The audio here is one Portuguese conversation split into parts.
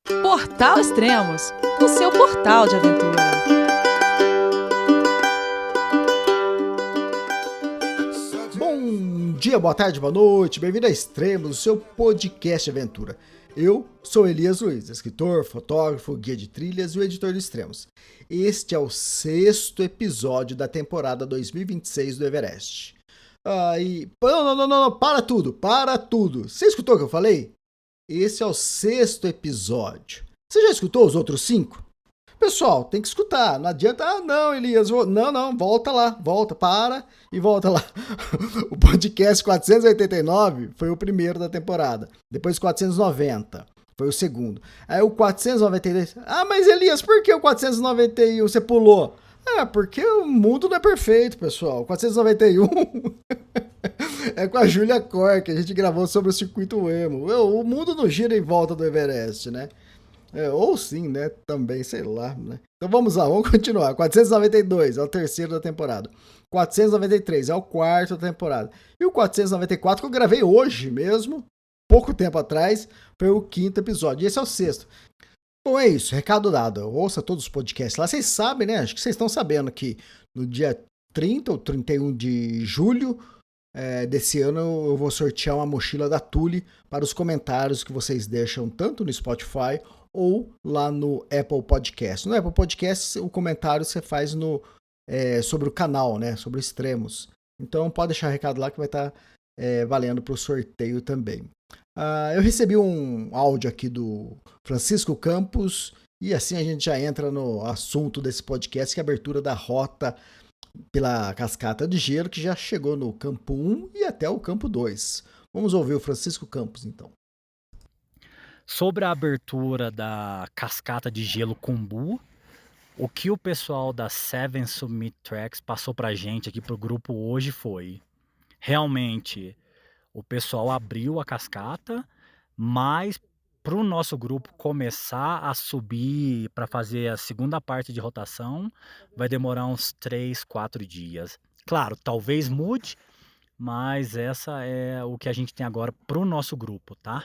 Portal Extremos, o seu portal de aventura. Bom dia, boa tarde, boa noite, bem-vindo a Extremos, o seu podcast de aventura. Eu sou Elias Luiz, escritor, fotógrafo, guia de trilhas e o editor de Extremos. Este é o 6º episódio da temporada 2026 do Everest. Não, para tudo. Você escutou o que eu falei? Esse é o 6º episódio. Você já escutou os outros 5? Pessoal, tem que escutar. Não adianta, não, Elias. Não, volta lá. Para e volta lá. O podcast 489 foi o primeiro da temporada. Depois 490 foi o segundo. Aí o 492. Mas Elias, por que o 491 você pulou? Porque o mundo não é perfeito, pessoal. 491 é com a Julia Cor, que a gente gravou sobre o circuito emo. O mundo não gira em volta do Everest, né? Ou sim, né? Também, sei lá, né? Então vamos lá, vamos continuar. 492 é o terceiro da temporada. 493 é o quarto da temporada. E o 494 que eu gravei hoje mesmo, pouco tempo atrás, foi o 5º episódio. E esse é o 6º. Bom, é isso, recado dado. Ouça todos os podcasts lá. Vocês sabem, né? Acho que vocês estão sabendo que no dia 30 ou 31 de julho desse ano eu vou sortear uma mochila da Thule para os comentários que vocês deixam tanto no Spotify ou lá no Apple Podcast. No Apple Podcast, o comentário você faz sobre o canal, né? Sobre Extremos. Então pode deixar recado lá que vai estar valendo para o sorteio também. Eu recebi um áudio aqui do Francisco Campos e assim a gente já entra no assunto desse podcast, que é a abertura da rota pela cascata de gelo, que já chegou no campo 1 e até o campo 2. Vamos ouvir o Francisco Campos, então. Sobre a abertura da cascata de gelo Khumbu, o que o pessoal da Seven Summit Tracks passou pra gente aqui pro grupo hoje foi, realmente, o pessoal abriu a cascata, mas pro nosso grupo começar a subir para fazer a segunda parte de rotação, vai demorar uns 3, 4 dias. Claro, talvez mude, mas essa é o que a gente tem agora pro nosso grupo, tá?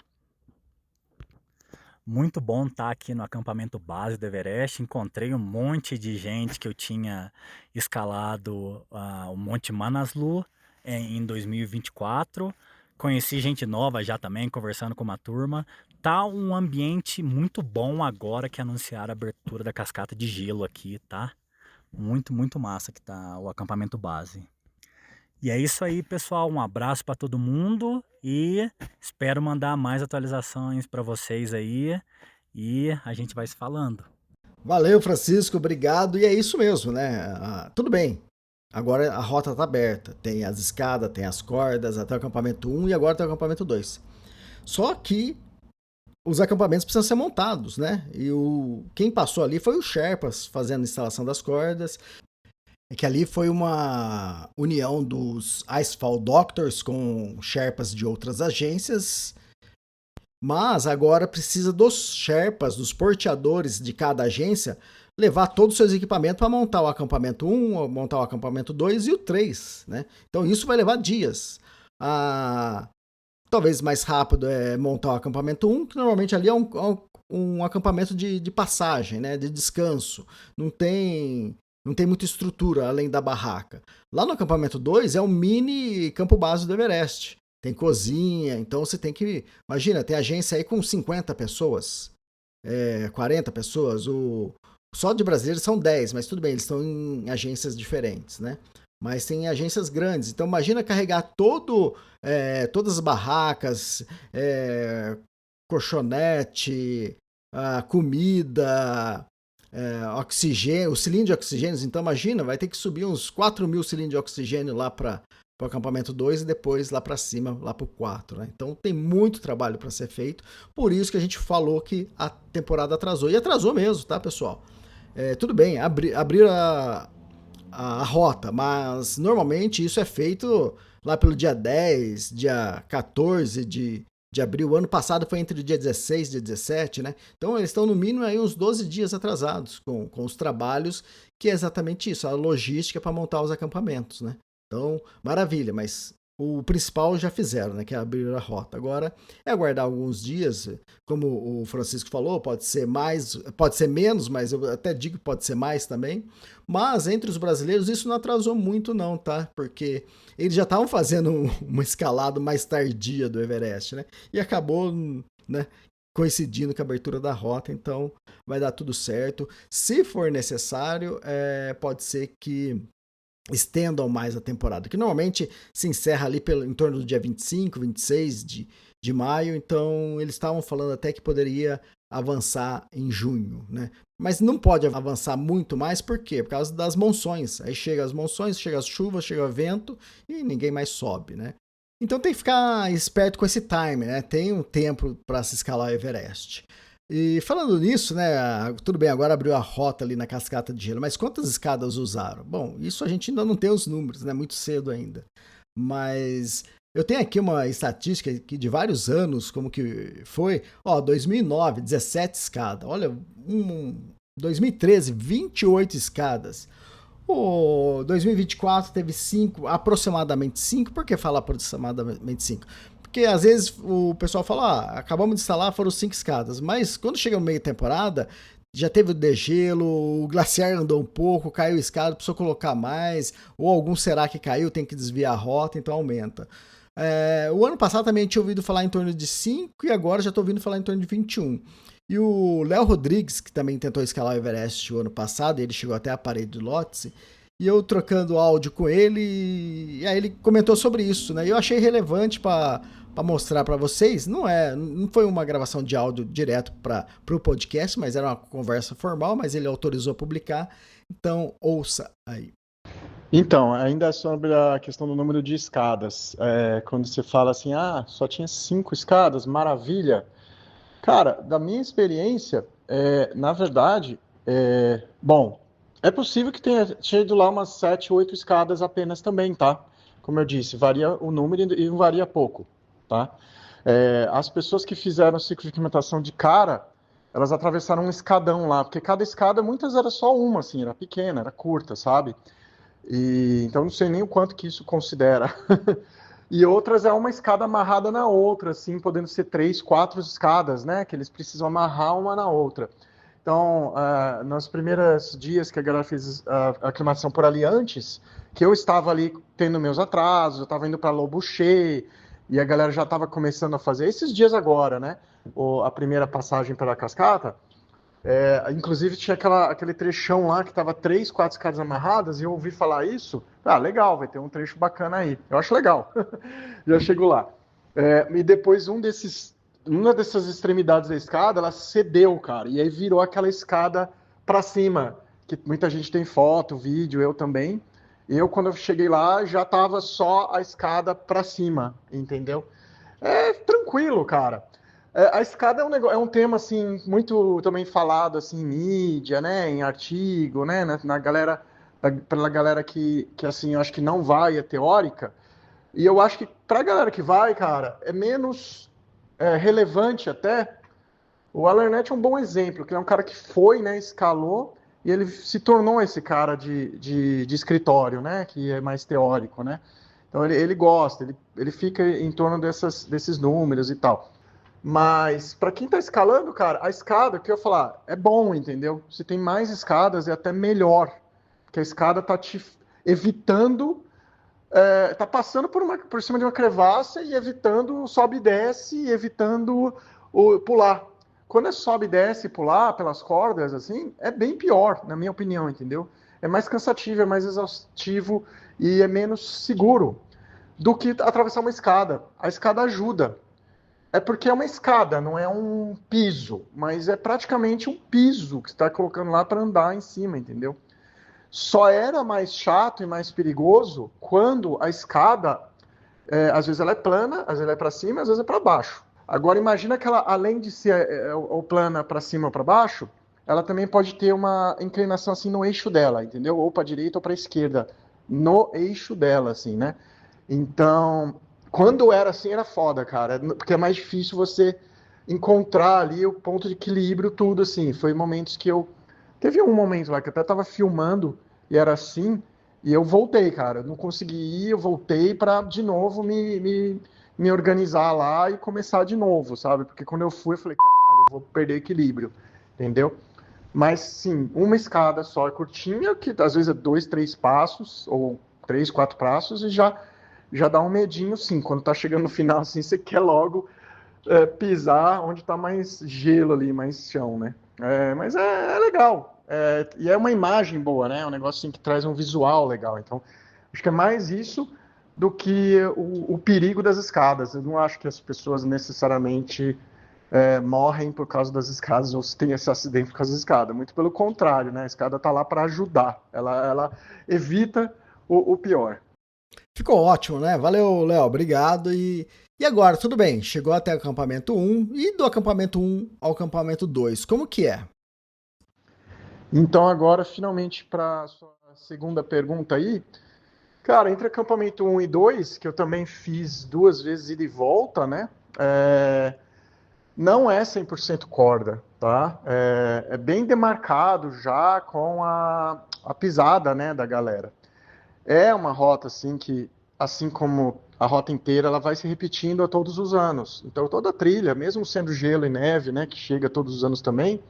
Muito bom estar aqui no acampamento base do Everest. Encontrei um monte de gente que eu tinha escalado o Monte Manaslu em 2024. Conheci gente nova já também, conversando com uma turma. Tá um ambiente muito bom agora que anunciaram a abertura da cascata de gelo aqui, tá? Muito massa que tá o acampamento base. E é isso aí, pessoal. Um abraço para todo mundo e espero mandar mais atualizações para vocês aí e a gente vai se falando. Valeu, Francisco, obrigado. E é isso mesmo, né? Tudo bem. Agora a rota está aberta. Tem as escadas, tem as cordas, até o acampamento 1 e agora tem o acampamento 2. Só que os acampamentos precisam ser montados, né? E quem passou ali foi o Sherpas fazendo a instalação das cordas. Que ali foi uma união dos Icefall Doctors com Sherpas de outras agências, mas agora precisa dos Sherpas, dos porteadores de cada agência, levar todos os seus equipamentos para montar o acampamento 1, montar o acampamento 2 e o 3, né? Então isso vai levar dias. Talvez mais rápido é montar o acampamento 1, que normalmente ali é um acampamento de passagem, né? De descanso. Não tem muita estrutura além da barraca. Lá no acampamento 2 é um mini campo base do Everest. Tem cozinha, então você tem que... Imagina, tem agência aí com 50 pessoas, 40 pessoas. Só de brasileiros são 10, mas tudo bem, eles estão em agências diferentes, né? Mas tem agências grandes. Então imagina carregar todas as barracas, colchonete, comida... oxigênio, o cilindro de oxigênio, então imagina, vai ter que subir uns 4.000 cilindros de oxigênio lá para o acampamento 2 e depois lá para cima, lá para o 4, né? Então tem muito trabalho para ser feito, por isso que a gente falou que a temporada atrasou, e atrasou mesmo, tá, pessoal? Tudo bem, abrir a rota, mas normalmente isso é feito lá pelo dia 10, dia 14 de abril. O ano passado foi entre o dia 16 e dia 17, né? Então eles estão no mínimo aí uns 12 dias atrasados com os trabalhos, que é exatamente isso, a logística para montar os acampamentos, né? Então, maravilha, mas o principal já fizeram, né, que é abrir a rota. Agora é aguardar alguns dias, como o Francisco falou, pode ser mais, pode ser menos, mas eu até digo que pode ser mais também. Mas entre os brasileiros isso não atrasou muito não, tá? Porque eles já estavam fazendo uma escalada mais tardia do Everest, né? E acabou, né, coincidindo com a abertura da rota, então vai dar tudo certo. Se for necessário, pode ser que estendam mais a temporada, que normalmente se encerra ali em torno do dia 25, 26 de maio, então eles estavam falando até que poderia avançar em junho, né? Mas não pode avançar muito mais, por quê? Por causa das monções. Aí chega as monções, chega as chuvas, chega o vento e ninguém mais sobe, né? Então tem que ficar esperto com esse time, né? Tem um tempo para se escalar o Everest. E falando nisso, né, tudo bem, agora abriu a rota ali na cascata de gelo, mas quantas escadas usaram? Bom, isso a gente ainda não tem os números, né, muito cedo ainda. Mas eu tenho aqui uma estatística aqui de vários anos, como que foi, 2009, 17 escadas, olha, 2013, 28 escadas. O 2024 teve 5, aproximadamente 5, por que falar aproximadamente 5? Porque às vezes o pessoal fala, acabamos de instalar, foram 5 escadas, mas quando chega no meio da temporada, já teve o degelo, o glaciar andou um pouco, caiu a escada, precisou colocar mais, ou algum será que caiu, tem que desviar a rota, então aumenta. O ano passado também tinha ouvido falar em torno de 5 e agora já estou ouvindo falar em torno de 21. E o Léo Rodrigues, que também tentou escalar o Everest o ano passado, ele chegou até a parede do Lhotse, e eu trocando áudio com ele, e aí ele comentou sobre isso, né? E eu achei relevante para mostrar para vocês. Não foi uma gravação de áudio direto para o podcast, mas era uma conversa formal, mas ele autorizou a publicar. Então, ouça aí. Então, ainda sobre a questão do número de escadas, quando você fala assim, só tinha 5 escadas, maravilha. Cara, da minha experiência, na verdade, bom, é possível que tenha tido lá umas 7, 8 escadas apenas também, tá? Como eu disse, varia o número e varia pouco, tá? As pessoas que fizeram o ciclo de aclimatação de cara, elas atravessaram um escadão lá, porque cada escada, muitas era só uma, assim, era pequena, era curta, sabe? E, então não sei nem o quanto que isso considera. E outras é uma escada amarrada na outra, assim, podendo ser 3, 4 escadas, né? Que eles precisam amarrar uma na outra. Então, nos primeiros dias que a galera fez a aclimatação por ali antes, que eu estava ali tendo meus atrasos, eu estava indo para Lobuche, e a galera já estava começando a fazer, esses dias agora, né? A primeira passagem pela cascata, inclusive tinha aquele trechão lá que estava 3, 4 escadas amarradas, e eu ouvi falar isso, legal, vai ter um trecho bacana aí. Eu acho legal, já chego lá. E depois uma dessas extremidades da escada, ela cedeu, cara, e aí virou aquela escada para cima, que muita gente tem foto, vídeo, eu também. Eu, quando eu cheguei lá, já tava só a escada para cima, entendeu? Tranquilo, cara. A escada é um tema, assim, muito também falado, assim, em mídia, né, em artigo, né, pela galera que, assim, eu acho que não vai, é teórica. E eu acho que pra galera que vai, cara, é menos relevante até. O Alernet é um bom exemplo, que é um cara que foi, né, escalou, e ele se tornou esse cara de escritório, né, que é mais teórico, né. Então ele gosta, ele fica em torno desses números e tal. Mas para quem está escalando, cara, a escada, que eu ia falar, é bom, entendeu? Se tem mais escadas, é até melhor. Porque a escada está te evitando, tá passando por cima de uma crevasse e evitando sobe e desce, e evitando pular. Quando é sobe e desce e pular pelas cordas, assim, é bem pior, na minha opinião, entendeu? É mais cansativo, é mais exaustivo e é menos seguro do que atravessar uma escada. A escada ajuda. É porque é uma escada, não é um piso, mas é praticamente um piso que você está colocando lá para andar em cima, entendeu? Só era mais chato e mais perigoso quando a escada, às vezes ela é plana, às vezes ela é para cima, às vezes é para baixo. Agora imagina que ela, além de ser ou plana para cima ou para baixo, ela também pode ter uma inclinação assim no eixo dela, entendeu? Ou para direita ou para esquerda, no eixo dela, assim, né? Então, quando era assim, era foda, cara, porque é mais difícil você encontrar ali o ponto de equilíbrio, tudo, assim. Foi momentos que teve um momento lá que eu até tava filmando e era assim, E eu voltei, cara. Eu não consegui ir, eu voltei para de novo me organizar lá e começar de novo, sabe? Porque quando eu fui, eu falei, caralho, eu vou perder equilíbrio, entendeu? Mas sim, uma escada só é curtinha, que às vezes é 2, 3 passos, ou 3, 4 passos, e já dá um medinho, sim. Quando tá chegando no final, assim, você quer logo pisar onde tá mais gelo ali, mais chão, né? Mas é legal. E é uma imagem boa, né? É um negócio assim, que traz um visual legal. Então, acho que é mais isso do que o perigo das escadas. Eu não acho que as pessoas necessariamente morrem por causa das escadas ou se tem esse acidente por causa da escada. Muito pelo contrário, né? A escada tá lá para ajudar. Ela evita o pior. Ficou ótimo, né? Valeu, Léo, obrigado. E agora, tudo bem, chegou até o acampamento 1 e do acampamento 1 ao acampamento 2, como que é? Então agora, finalmente, para a sua segunda pergunta aí, cara, entre acampamento 1 e 2, que eu também fiz 2 vezes ida e volta, né? Não é 100% corda, tá? É bem demarcado já com a pisada, né, da galera. É uma rota, assim, que, assim como a rota inteira, ela vai se repetindo a todos os anos. Então, toda trilha, mesmo sendo gelo e neve, né, que chega todos os anos também,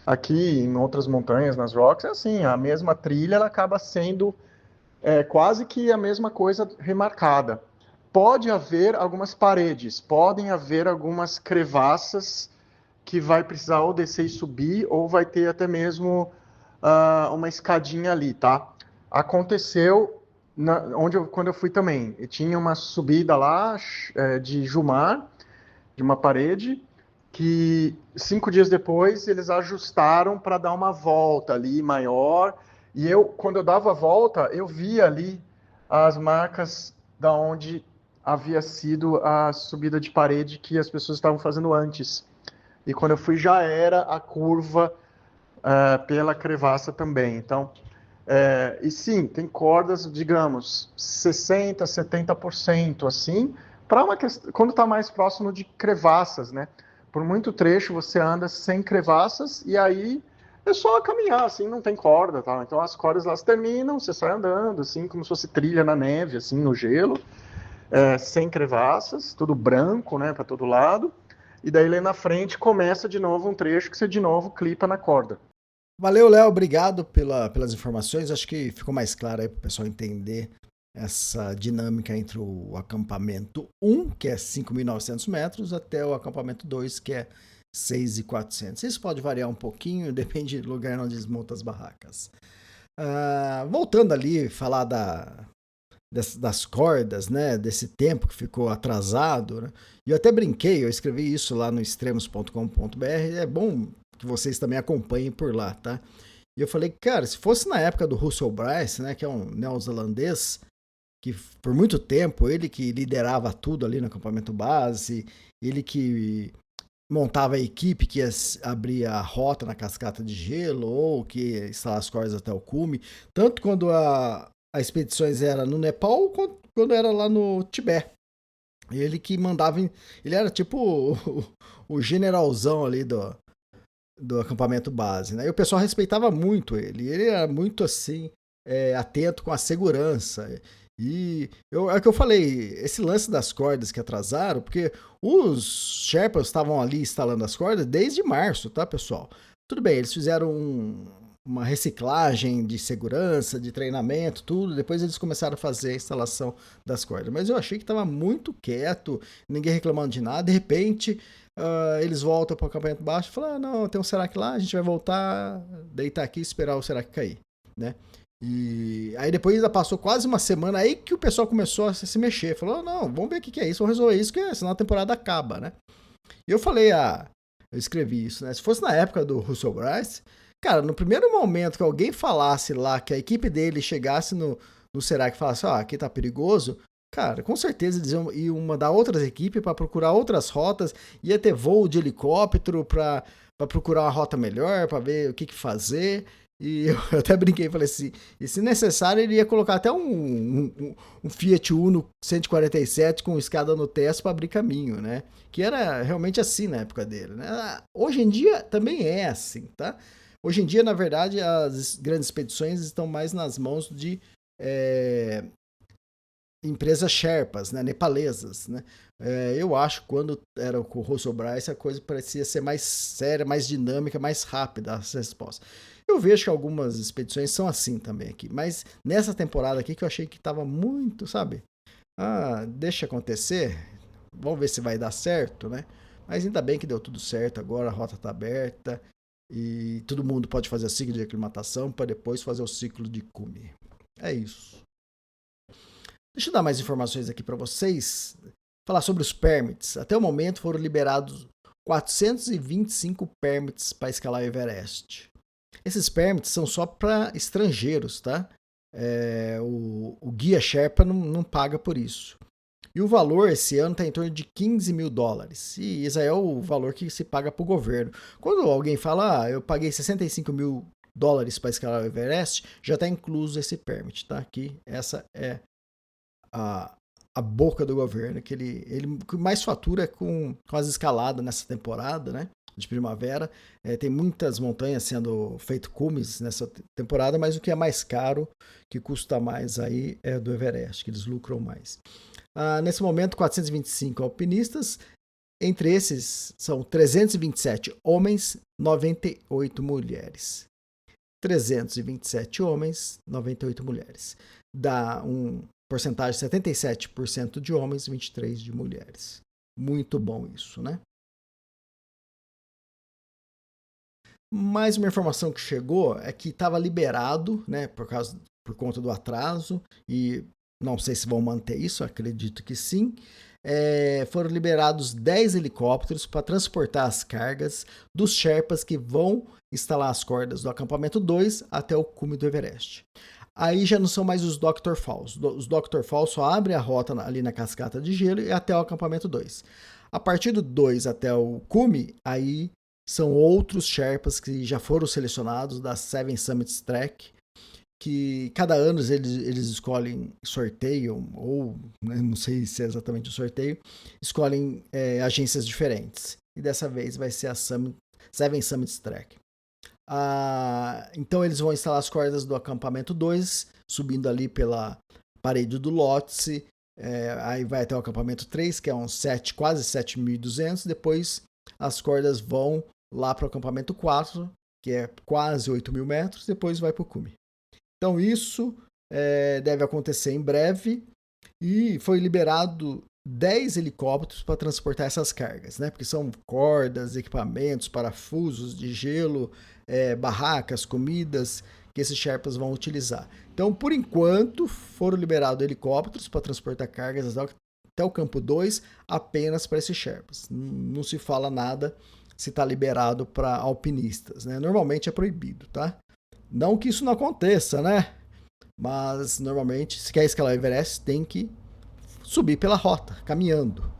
aqui em outras montanhas, nas rocks, é assim, a mesma trilha, ela acaba sendo quase que a mesma coisa remarcada. Pode haver algumas paredes, podem haver algumas crevasses que vai precisar ou descer e subir, ou vai ter até mesmo uma escadinha ali, tá? Aconteceu quando eu fui também. E tinha uma subida lá de Jumar, de uma parede, que 5 dias depois eles ajustaram para dar uma volta ali maior. E quando eu dava a volta, eu via ali as marcas da onde havia sido a subida de parede que as pessoas estavam fazendo antes. E quando eu fui já era a curva pela crevassa também. Então, e sim, tem cordas, digamos, 60%, 70%, assim, para uma questão, quando está mais próximo de crevassas, né? Por muito trecho você anda sem crevassas e aí é só caminhar, assim, não tem corda, tá? Então as cordas elas terminam, você sai andando, assim, como se fosse trilha na neve, assim, no gelo, sem crevassas, tudo branco, né, para todo lado. E daí lá na frente começa de novo um trecho que você de novo clipa na corda. Valeu, Léo, obrigado pelas informações. Acho que ficou mais claro aí para o pessoal entender essa dinâmica entre o acampamento 1, que é 5.900 metros, até o acampamento 2, que é 6.400. Isso pode variar um pouquinho, depende do lugar onde desmonta as barracas. Voltando ali, falar das cordas, né, desse tempo que ficou atrasado, né? E eu até brinquei, eu escrevi isso lá no extremos.com.br, é bom que vocês também acompanhem por lá, tá? E eu falei, cara, se fosse na época do Russell Bryce, né, que é um neozelandês, que por muito tempo, ele que liderava tudo ali no acampamento base, ele que montava a equipe que ia abrir a rota na cascata de gelo, ou que ia instalar as cordas até o cume, tanto quando a expedições era no Nepal, quanto quando era lá no Tibete. Ele que mandava, ele era tipo o generalzão ali do acampamento base, né? E o pessoal respeitava muito ele era muito assim, atento com a segurança. E é o que eu falei, esse lance das cordas que atrasaram, porque os Sherpas estavam ali instalando as cordas desde março, tá, pessoal? Tudo bem, eles fizeram uma reciclagem de segurança, de treinamento, tudo. Depois eles começaram a fazer a instalação das cordas. Mas eu achei que estava muito quieto, ninguém reclamando de nada. De repente, eles voltam para o acampamento baixo e falam, não, tem um Serac lá, a gente vai voltar, deitar aqui e esperar o Serac cair, né? E aí depois ainda passou quase uma semana aí que o pessoal começou a se mexer. Falou, não, vamos ver o que é isso, vamos resolver isso, que senão a temporada acaba, né? E eu falei, eu escrevi isso, né? Se fosse na época do Russell Bryce, cara, no primeiro momento que alguém falasse lá, que a equipe dele chegasse no Serac e falasse, aqui tá perigoso, cara, com certeza eles iam mandar outras equipes para procurar outras rotas, ia ter voo de helicóptero para procurar uma rota melhor, para ver o que fazer. E eu até brinquei e falei assim, e se necessário ele ia colocar até um Fiat Uno 147 com escada no teto para abrir caminho, né? Que era realmente assim na época dele, né? Hoje em dia também é assim, tá? Hoje em dia, na verdade, as grandes expedições estão mais nas mãos de empresas Sherpas, né, nepalesas, né? Eu acho que quando era com o Russell Bryce a coisa parecia ser mais séria, mais dinâmica, mais rápida as respostas. Eu vejo que algumas expedições são assim também aqui, mas nessa temporada aqui que eu achei que estava muito, sabe? Deixa acontecer, vamos ver se vai dar certo, né? Mas ainda bem que deu tudo certo, agora a rota está aberta e todo mundo pode fazer o ciclo de aclimatação para depois fazer o ciclo de cume. É isso. Deixa eu dar mais informações aqui para vocês. Falar sobre os permits. Até o momento foram liberados 425 permits para escalar o Everest. Esses permits são só para estrangeiros, tá? O guia Sherpa não paga por isso. E o valor esse ano está em torno de $15 mil. E esse é o valor que se paga para o governo. Quando alguém fala, eu paguei $65 mil para escalar o Everest, já está incluso esse permit, tá? Aqui, essa é a boca do governo, que ele mais fatura com as escaladas nessa temporada, né? De primavera. Tem muitas montanhas sendo feito cumes nessa temporada, mas o que é mais caro, que custa mais aí, é do Everest, que eles lucram mais. Nesse momento, 425 alpinistas, entre esses são 327 homens, 98 mulheres. 327 homens, 98 mulheres. Dá um porcentagem de 77% de homens e 23% de mulheres. Muito bom isso, né? Mais uma informação que chegou é que estava liberado, né, por conta do atraso, e não sei se vão manter isso, acredito que sim. Foram liberados 10 helicópteros para transportar as cargas dos Sherpas que vão instalar as cordas do acampamento 2 até o cume do Everest. Aí já não são mais os Dr. Falls. Os Dr. Falls só abrem a rota ali na cascata de gelo e até o acampamento 2. A partir do 2 até o cume, aí são outros Sherpas que já foram selecionados da Seven Summits Trek, que cada ano eles escolhem, sorteiam, ou né, não sei se é exatamente o sorteio, escolhem agências diferentes. E dessa vez vai ser a Seven Summits Trek. Então eles vão instalar as cordas do acampamento 2, subindo ali pela parede do Lhotse, aí vai até o acampamento 3, que é quase 7.200, depois as cordas vão lá para o acampamento 4, que é quase 8.000 metros, depois vai para o cume. Então isso deve acontecer em breve, e foi liberado 10 helicópteros para transportar essas cargas, né? Porque são cordas, equipamentos, parafusos de gelo, barracas, comidas que esses Sherpas vão utilizar. Então, por enquanto, foram liberados helicópteros para transportar cargas até o campo 2 apenas para esses Sherpas. Não se fala nada se está liberado para alpinistas, né? Normalmente é proibido, tá? Não que isso não aconteça, né? Mas normalmente, se quer escalar o Everest, tem que subir pela rota, caminhando.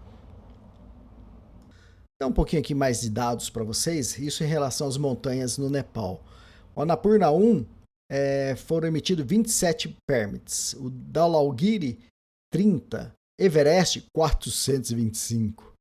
Então, um pouquinho aqui mais de dados para vocês, isso em relação às montanhas no Nepal. O Annapurna 1 foram emitidos 27 permits, o Dhaulagiri 30, Everest 425,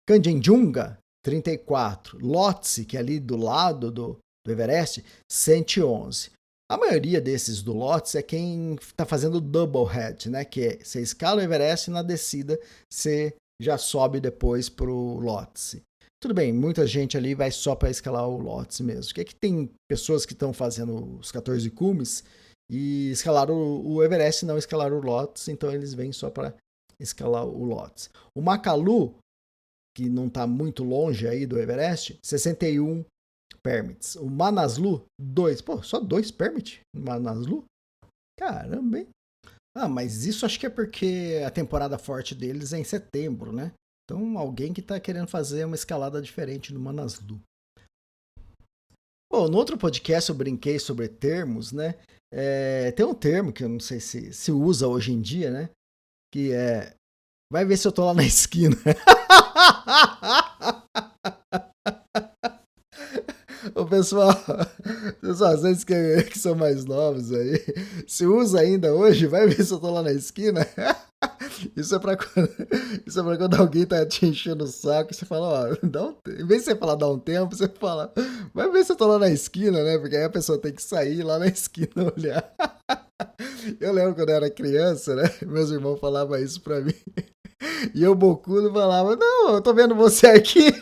Kanchenjunga 34, Lhotse, que é ali do lado do Everest, 111. A maioria desses do Lhotse é quem está fazendo double head, né? Que você escala o Everest e na descida você já sobe depois para o Lhotse. Tudo bem, muita gente ali vai só para escalar o Lhotse mesmo. Que tem pessoas que estão fazendo os 14 cumes e escalaram o Everest e não escalaram o Lhotse, então eles vêm só para escalar o Lhotse. O Makalu, que não está muito longe aí do Everest, 61 permits. O Manaslu, 2. Pô, só 2 permits no Manaslu? Caramba, hein? Mas isso acho que é porque a temporada forte deles é em setembro, né? Então alguém que está querendo fazer uma escalada diferente no Manaslu. Bom, no outro podcast eu brinquei sobre termos, né? Tem um termo que eu não sei se usa hoje em dia, né? Que é... Vai ver se eu tô lá na esquina. O pessoal, vocês que são mais novos aí, se usa ainda hoje, vai ver se eu tô lá na esquina. Isso é pra quando alguém tá te enchendo o saco, você fala, em vez de você falar dá um tempo, você fala, vai ver se eu tô lá na esquina, né? Porque aí a pessoa tem que sair lá na esquina olhar. Eu lembro quando eu era criança, né? Meus irmãos falavam isso pra mim. E eu, bocudo, falava, não, eu tô vendo você aqui.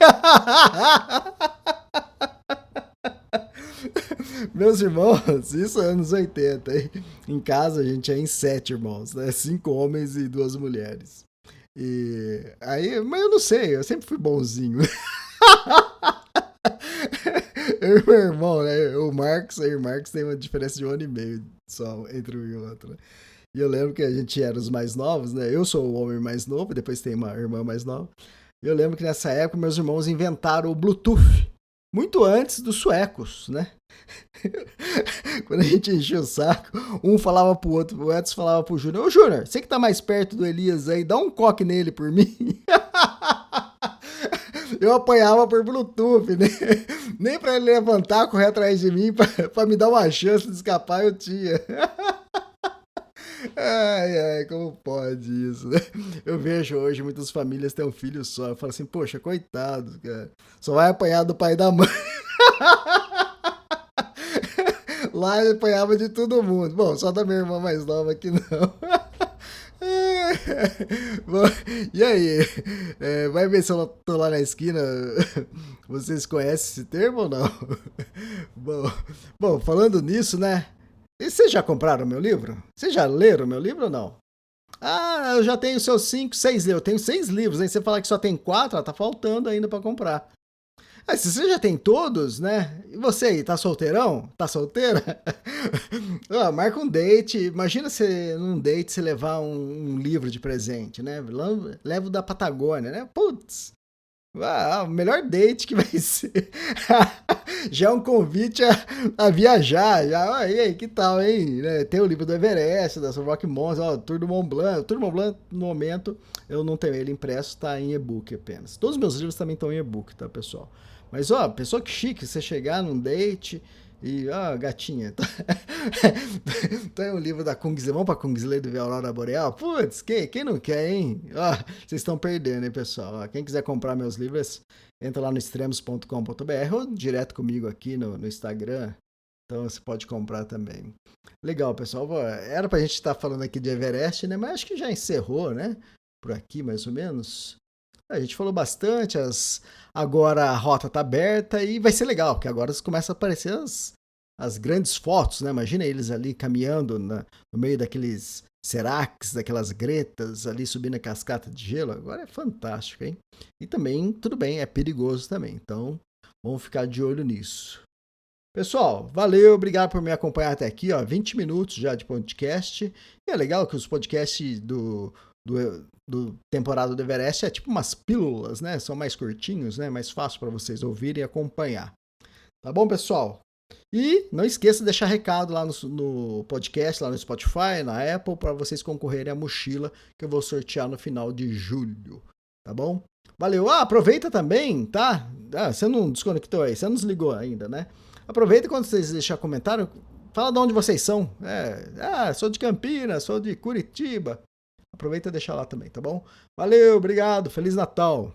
Meus irmãos, isso é anos 80, hein? Em casa a gente é em 7 irmãos, né? 5 homens e 2 mulheres. E aí, mas eu não sei, eu sempre fui bonzinho. Eu e meu irmão, né? O Marcos tem uma diferença de 1 ano e meio só entre um e o outro, né? E eu lembro que a gente era os mais novos, né? Eu sou o homem mais novo, depois tem uma irmã mais nova. E eu lembro que nessa época meus irmãos inventaram o Bluetooth, muito antes dos suecos, né? Quando a gente enchia o saco, um falava pro outro, o Edson falava pro Júnior, ô Júnior, você que tá mais perto do Elias aí, dá um coque nele por mim. Eu apanhava por Bluetooth, né? Nem pra ele levantar, correr atrás de mim, pra me dar uma chance de escapar, eu tinha. Ai, como pode isso, né? Eu vejo hoje muitas famílias têm um filho só. Eu falo assim, poxa, coitado, cara. Só vai apanhar do pai e da mãe. Lá ele apanhava de todo mundo. Bom, só da minha irmã mais nova aqui não. Bom, e aí? Vai ver se eu tô lá na esquina. Vocês conhecem esse termo ou não? Bom, falando nisso, né? E vocês já compraram meu livro? Vocês já leram meu livro ou não? Ah, eu já tenho seus 5, 6 livros. Eu tenho 6 livros. Aí você fala que só tem 4, tá faltando ainda pra comprar. Ah, se você já tem todos, né? E você aí, tá solteirão? Tá solteira? Marca um date. Imagina você, num date, você levar um livro de presente, né? Leva o da Patagônia, né? Putz! O melhor date que vai ser. Já é um convite a viajar. Já, e aí, que tal, hein? Tem o livro do Everest, da Rock Mountain, Tour do Mont Blanc. O Tour do Mont Blanc, no momento, eu não tenho ele impresso, tá em e-book apenas. Todos os meus livros também estão em e-book, tá, pessoal? Mas, pessoa que chique, você chegar num date e, gatinha, tem um livro da Kungsleden, vamos pra Kungsleden ver a Aurora Boreal? Putz, quem não quer, hein? Vocês estão perdendo, hein, pessoal? Quem quiser comprar meus livros, entra lá no extremos.com.br ou direto comigo aqui no Instagram. Então você pode comprar também. Legal, pessoal. Era pra gente estar falando aqui de Everest, né? Mas acho que já encerrou, né? Por aqui, mais ou menos. A gente falou bastante, agora a rota tá aberta e vai ser legal, porque agora começam a aparecer as grandes fotos, né? Imagina eles ali caminhando no meio daqueles seracs, daquelas gretas, ali subindo a cascata de gelo. Agora é fantástico, hein? E também, tudo bem, é perigoso também. Então, vamos ficar de olho nisso. Pessoal, valeu, obrigado por me acompanhar até aqui, 20 minutos já de podcast. E é legal que os podcasts do temporada do Everest é tipo umas pílulas, né? São mais curtinhos, né? Mais fácil para vocês ouvirem e acompanhar. Tá bom, pessoal? E não esqueça de deixar recado lá no podcast, lá no Spotify, na Apple, para vocês concorrerem à mochila que eu vou sortear no final de julho. Tá bom? Valeu! Aproveita também, tá? Você não desconectou aí, você não desligou ainda, né? Aproveita quando vocês deixarem comentário, fala de onde vocês são. Sou de Campinas, sou de Curitiba. Aproveita e deixa lá também, tá bom? Valeu, obrigado, Feliz Natal!